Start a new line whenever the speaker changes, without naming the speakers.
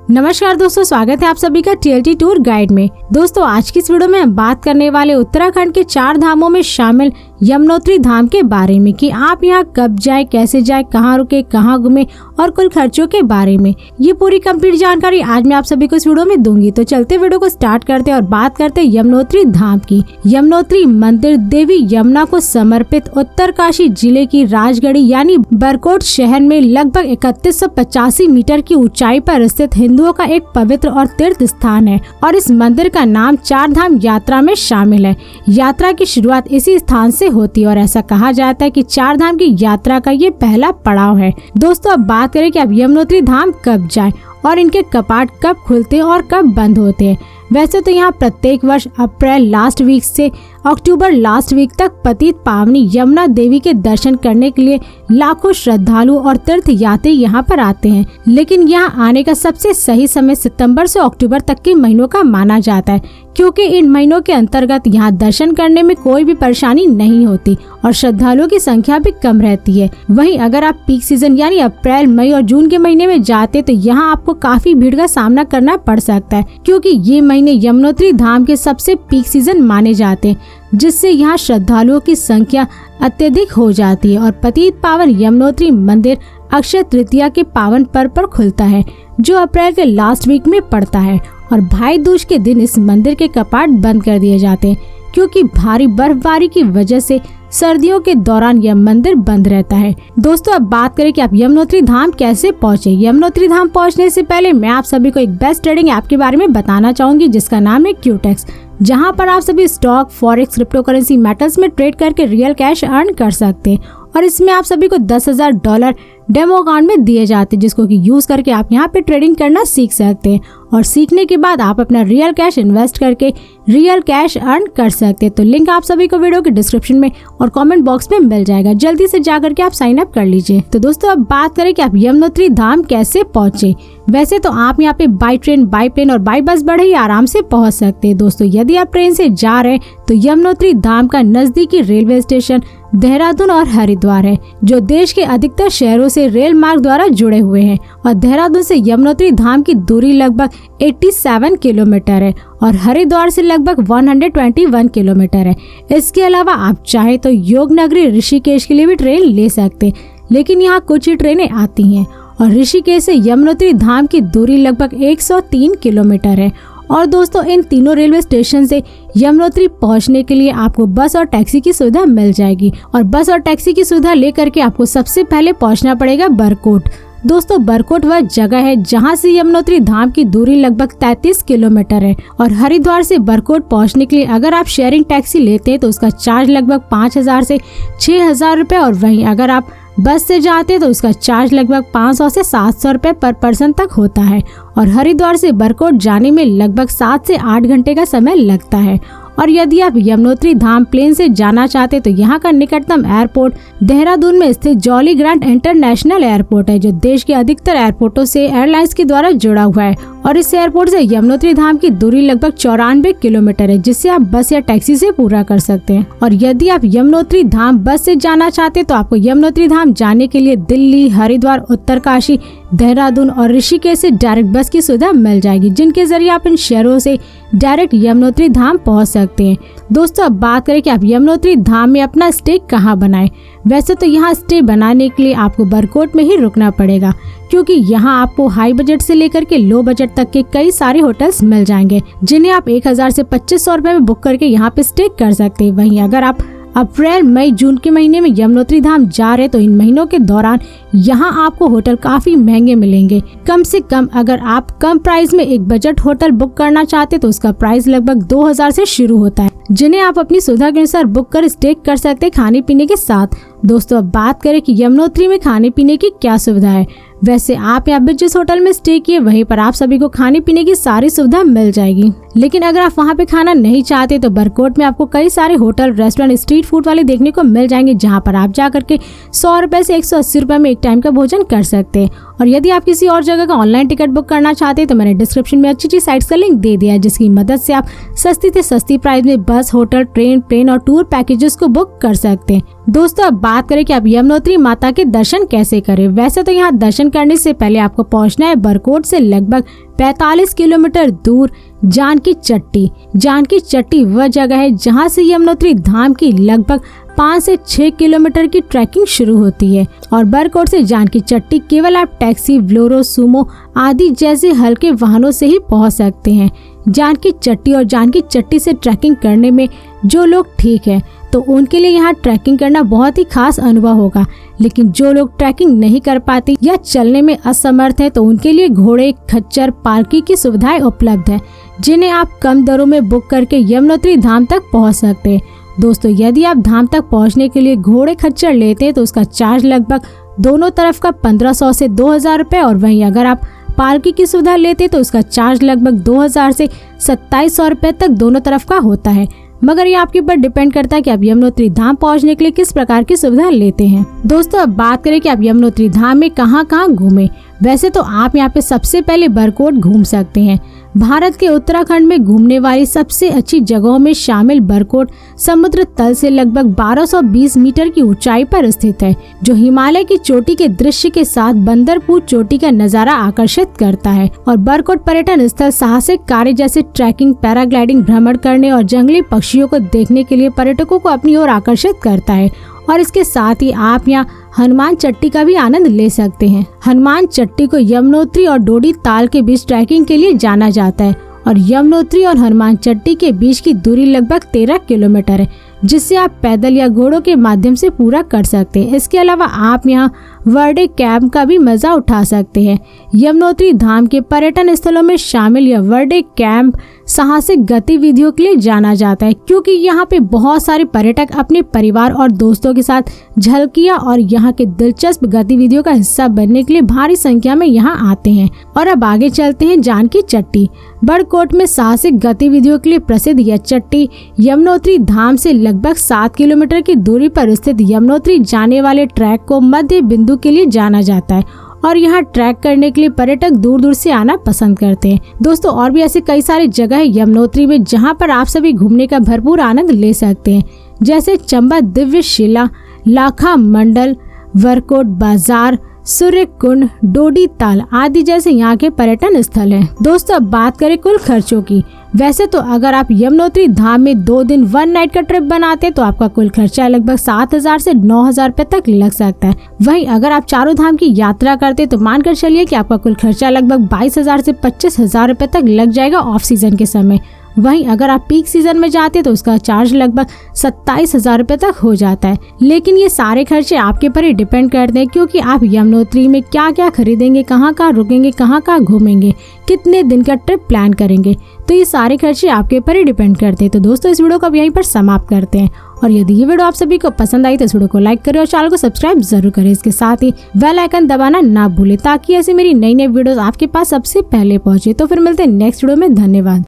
नमस्कार दोस्तों, स्वागत है आप सभी का TLT टूर गाइड में। दोस्तों आज की इस वीडियो में हम बात करने वाले उत्तराखंड के 4 धामों में शामिल यमुनोत्री धाम के बारे में कि आप यहाँ कब जाए, कैसे जाए, कहाँ रुके, कहाँ घूमे और कुल खर्चों के बारे में। ये पूरी कंप्लीट जानकारी आज मैं आप सभी को इस वीडियो में दूंगी। तो चलते वीडियो को स्टार्ट करते हैं और बात करते हैं यमुनोत्री धाम की। यमुनोत्री मंदिर देवी यमुना को समर्पित उत्तरकाशी जिले की राजगढ़ी यानी बरकोट शहर में लगभग 3185 मीटर की ऊंचाई पर स्थित हिंदुओं का एक पवित्र और तीर्थ स्थान है और इस मंदिर का नाम 4 धाम यात्रा में शामिल है। यात्रा की शुरुआत इसी स्थान से होती है और ऐसा कहा जाता है कि 4 धाम की यात्रा का ये पहला पड़ाव है। दोस्तों अब बात करें कि आप यमुनोत्री धाम कब जाएं और इनके कपाट कब खुलते हैं और कब बंद होते हैं। वैसे तो यहाँ प्रत्येक वर्ष अप्रैल लास्ट वीक से अक्टूबर लास्ट वीक तक पतित पावनी यमुना देवी के दर्शन करने के लिए लाखों श्रद्धालु और तीर्थ यात्री यहाँ पर आते हैं, लेकिन यहाँ आने का सबसे सही समय सितंबर से अक्टूबर तक के महीनों का माना जाता है, क्योंकि इन महीनों के अंतर्गत यहाँ दर्शन करने में कोई भी परेशानी नहीं होती और श्रद्धालुओं की संख्या भी कम रहती है। वहीं अगर आप पीक सीजन यानी अप्रैल, मई और जून के महीने में जाते तो यहाँ आपको काफी भीड़ का सामना करना पड़ सकता है, क्योंकि ये महीने यमुनोत्री धाम के सबसे पीक सीजन माने जाते हैं, जिससे यहाँ श्रद्धालुओं की संख्या अत्यधिक हो जाती है। और पतित पावन यमुनोत्री मंदिर अक्षय तृतीया के पावन पर्व पर खुलता है, जो अप्रैल के लास्ट वीक में पड़ता है और भाई दूज के दिन इस मंदिर के कपाट बंद कर दिए जाते हैं, क्योंकि भारी बर्फबारी की वजह से सर्दियों के दौरान यह मंदिर बंद रहता है। दोस्तों अब बात करें कि आप यमुनोत्री धाम कैसे पहुँचे। यमुनोत्री धाम पहुँचने से पहले मैं आप सभी को एक बेस्ट ट्रेडिंग ऐप के बारे में बताना चाहूंगी, जिसका नाम है QTEX, जहां पर आप सभी stock, forex, crypto currency, metals में ट्रेड करके रियल कैश अर्न कर सकते हैं और इसमें आप सभी को $10,000 डेमो अकाउंट में दिए जाते हैं, जिसको कि यूज करके आप यहाँ पे ट्रेडिंग करना सीख सकते हैं और सीखने के बाद आप अपना रियल कैश इन्वेस्ट करके रियल कैश अर्न कर सकते हैं। तो लिंक आप सभी को वीडियो के डिस्क्रिप्शन में और कमेंट बॉक्स में मिल जाएगा, जल्दी से जाकर के आप साइन अप कर लीजिए। तो दोस्तों अब बात करें कि आप यमुनोत्री धाम कैसे पहुँचे। वैसे तो आप यहाँ पे बाई ट्रेन, बाई प्लेन और बाई बस बड़े ही आराम से पहुँच सकते हैं। दोस्तों यदि आप ट्रेन से जा रहे हैं तो यमुनोत्री धाम का नजदीकी रेलवे स्टेशन देहरादून और हरिद्वार है, जो देश के अधिकतर शहरों से रेल मार्ग द्वारा जुड़े हुए हैं और देहरादून से यमुनोत्री धाम की दूरी लगभग 87 किलोमीटर है और हरिद्वार से लगभग 121 किलोमीटर है। इसके अलावा आप चाहे तो योगनगरी ऋषिकेश के लिए भी ट्रेन ले सकते हैं, लेकिन यहाँ कुछ ही ट्रेनें आती हैं और ऋषिकेश से यमुनोत्री धाम की दूरी लगभग 103 किलोमीटर है। और दोस्तों इन तीनों रेलवे स्टेशन से यमुनोत्री पहुंचने के लिए आपको बस और टैक्सी की सुविधा मिल जाएगी और बस और टैक्सी की सुविधा लेकर के आपको सबसे पहले पहुंचना पड़ेगा बरकोट। दोस्तों बरकोट वह जगह है जहां से यमुनोत्री धाम की दूरी लगभग 33 किलोमीटर है और हरिद्वार से बरकोट पहुंचने के लिए अगर आप शेयरिंग टैक्सी लेते हैं तो उसका चार्ज लगभग 5,000 से 6,000 रुपए और वहीं अगर आप बस से जाते हैं तो उसका चार्ज लगभग 500 से 700 रुपए पर पर्सन तक होता है और हरिद्वार से बरकोट जाने में लगभग 7 से 8 घंटे का समय लगता है। और यदि आप यमुनोत्री धाम प्लेन से जाना चाहते तो यहाँ का निकटतम एयरपोर्ट देहरादून में स्थित जॉली ग्रांट इंटरनेशनल एयरपोर्ट है, जो देश के अधिकतर एयरपोर्टों से एयरलाइंस के द्वारा जुड़ा हुआ है और इस एयरपोर्ट से यमुनोत्री धाम की दूरी लगभग 94 किलोमीटर है, जिससे आप बस या टैक्सी से पूरा कर सकते हैं। और यदि आप यमुनोत्री धाम बस से जाना चाहते तो आपको यमुनोत्री धाम जाने के लिए दिल्ली, हरिद्वार, उत्तरकाशी, देहरादून और ऋषिकेश से डायरेक्ट बस की सुविधा मिल जाएगी, जिनके जरिए आप इन शहरों से डायरेक्ट यमुनोत्री धाम पहुंच सकते हैं। दोस्तों अब बात करें कि आप यमुनोत्री धाम में अपना स्टे कहां बनाएं। वैसे तो यहाँ स्टे बनाने के लिए आपको बरकोट में ही रुकना पड़ेगा, क्योंकि यहाँ आपको हाई बजट से लेकर के लो बजट तक के कई सारे होटल्स मिल जाएंगे, जिन्हें आप 1,000 से 2,500 रुपए में बुक करके यहाँ पे स्टे कर सकते हैं। वहीं अगर आप अप्रैल, मई, जून के महीने में यमुनोत्री धाम जा रहे तो इन महीनों के दौरान यहाँ आपको होटल काफी महंगे मिलेंगे। कम से कम अगर आप कम प्राइस में एक बजट होटल बुक करना चाहते तो उसका प्राइस लगभग 2,000 से शुरू होता है, जिन्हें आप अपनी सुविधा के अनुसार बुक कर स्टे कर सकते हैं खाने पीने के साथ। दोस्तों अब बात करें कि यमुनोत्री में खाने पीने की क्या सुविधा है। वैसे आप यहाँ पे जिस होटल में स्टे किए वहीं पर आप सभी को खाने पीने की सारी सुविधा मिल जाएगी, लेकिन अगर आप वहाँ पे खाना नहीं चाहते तो बरकोट में आपको कई सारे होटल, रेस्टोरेंट, स्ट्रीट फूड वाले देखने को मिल जाएंगे, जहाँ पर आप जा करके 100 रुपए से 180 रुपए में एक टाइम का भोजन कर सकते हैं। और यदि आप किसी और जगह का ऑनलाइन टिकट बुक करना चाहते हैं तो मैंने डिस्क्रिप्शन में अच्छी साइट्स का लिंक दे दिया है, जिसकी मदद से आप सस्ती से सस्ती प्राइस में बस, होटल, ट्रेन, प्लेन और टूर पैकेजेस को बुक कर सकते हैं। दोस्तों अब बात करें कि आप यमुनोत्री माता के दर्शन कैसे करें। वैसे तो यहाँ दर्शन करने से पहले आपको पहुंचना है बरकोट से लगभग 45 किलोमीटर दूर जानकी चट्टी। जानकी चट्टी वह जगह है जहां से यमुनोत्री धाम की लगभग 5 से 6 किलोमीटर की ट्रैकिंग शुरू होती है और बरकोट से जानकी चट्टी केवल आप टैक्सी, बोलेरो, सुमो आदि जैसे हल्के वाहनों से ही पहुंच सकते हैं। जानकी चट्टी और जानकी चट्टी से ट्रैकिंग करने में जो लोग ठीक है तो उनके लिए यहाँ ट्रैकिंग करना बहुत ही खास अनुभव होगा, लेकिन जो लोग ट्रैकिंग नहीं कर पाते या चलने में असमर्थ है तो उनके लिए घोड़े, खच्चर, पालकी की सुविधाएं उपलब्ध है, जिन्हें आप कम दरों में बुक करके यमुनोत्री धाम तक पहुँच सकते हैं। दोस्तों, यदि आप धाम तक पहुँचने के लिए घोड़े खच्चर लेते हैं तो उसका चार्ज लगभग दोनों तरफ का 1500 से 2000 रुपये, और वहीं अगर आप पालकी की सुविधा लेते तो उसका चार्ज लगभग 2000 से 2700 रुपये तक दोनों तरफ का होता है। मगर ये आपके ऊपर डिपेंड करता है कि आप यमुनोत्री धाम पहुंचने के लिए किस प्रकार की सुविधा लेते हैं। दोस्तों, अब बात करें कि आप यमुनोत्री धाम में कहां घूमें। वैसे तो आप यहां पे सबसे पहले बरकोट घूम सकते हैं। भारत के उत्तराखंड में घूमने वाली सबसे अच्छी जगहों में शामिल बरकोट समुद्र तल से लगभग 1220 मीटर की ऊंचाई पर स्थित है, जो हिमालय की चोटी के दृश्य के साथ बंदरपुर चोटी का नजारा आकर्षित करता है। और बरकोट पर्यटन स्थल साहसिक कार्य जैसे ट्रैकिंग, पैराग्लाइडिंग, भ्रमण करने और जंगली पक्षियों को देखने के लिए पर्यटकों को अपनी ओर आकर्षित करता है। और इसके साथ ही आप यहाँ हनुमान चट्टी का भी आनंद ले सकते हैं। हनुमान चट्टी को यमुनोत्री और डोडी ताल के बीच ट्रैकिंग के लिए जाना जाता है और यमुनोत्री और हनुमान चट्टी के बीच की दूरी लगभग 13 किलोमीटर है, जिससे आप पैदल या घोड़ों के माध्यम से पूरा कर सकते हैं। इसके अलावा आप यहाँ वर्डे कैंप का भी मजा उठा सकते हैं। यमुनोत्री धाम के पर्यटन स्थलों में शामिल यह वर्डे कैंप साहसिक गतिविधियों के लिए जाना जाता है, क्योंकि यहाँ पे बहुत सारे पर्यटक अपने परिवार और दोस्तों के साथ झलकियाँ और यहाँ के दिलचस्प गतिविधियों का हिस्सा बनने के लिए भारी संख्या में यहाँ आते हैं। और अब आगे चलते हैं जानकी चट्टी। बरकोट में साहसिक गतिविधियों के लिए प्रसिद्ध यह चट्टी यमुनोत्री धाम से लगभग 7 किलोमीटर की दूरी पर स्थित यमुनोत्री जाने वाले ट्रैक को मध्य बिंदु के लिए जाना जाता है और यहाँ ट्रैक करने के लिए पर्यटक दूर दूर से आना पसंद करते हैं। दोस्तों, और भी ऐसे कई सारी जगह है यमुनोत्री में जहाँ पर आप सभी घूमने का भरपूर आनंद ले सकते हैं, जैसे चंबा दिव्य शिला, लाखा मंडल, वरकोट बाजार, सूर्य कुंड, डोडी ताल आदि जैसे यहाँ के पर्यटन स्थल हैं। दोस्तों, अब बात करें कुल खर्चों की। वैसे तो अगर आप यमुनोत्री धाम में 2 दिन 1 नाइट का ट्रिप बनाते हैं तो आपका कुल खर्चा लगभग 7000 से 9000 रुपए तक लग सकता है। वहीं अगर आप चारों धाम की यात्रा करते तो मानकर चलिए कि आपका कुल खर्चा लगभग 22000 से 25000 रुपए तक लग जाएगा ऑफ सीजन के समय। वहीं अगर आप पीक सीजन में जाते तो उसका चार्ज लगभग 27000 रुपए तक हो जाता है। लेकिन ये सारे खर्चे आपके पर ही डिपेंड करते हैं, क्योंकि आप यमुनोत्री में क्या क्या खरीदेंगे, कहाँ रुकेंगे, कहाँ घूमेंगे, कितने दिन का ट्रिप प्लान करेंगे, तो ये सारे खर्चे आपके पर ही डिपेंड करते हैं। तो दोस्तों, इस वीडियो को अब यहीं पर समाप्त करते हैं। और यदि ये वीडियो आप सभी को पसंद आई तो इस वीडियो को लाइक करें और चैनल को सब्सक्राइब जरूर करें। इसके साथ ही बेल आइकन दबाना ना भूलें, ताकि ऐसी मेरी नई वीडियोस आपके पास सबसे पहले पहुंचे। तो फिर मिलते हैं नेक्स्ट वीडियो में। धन्यवाद।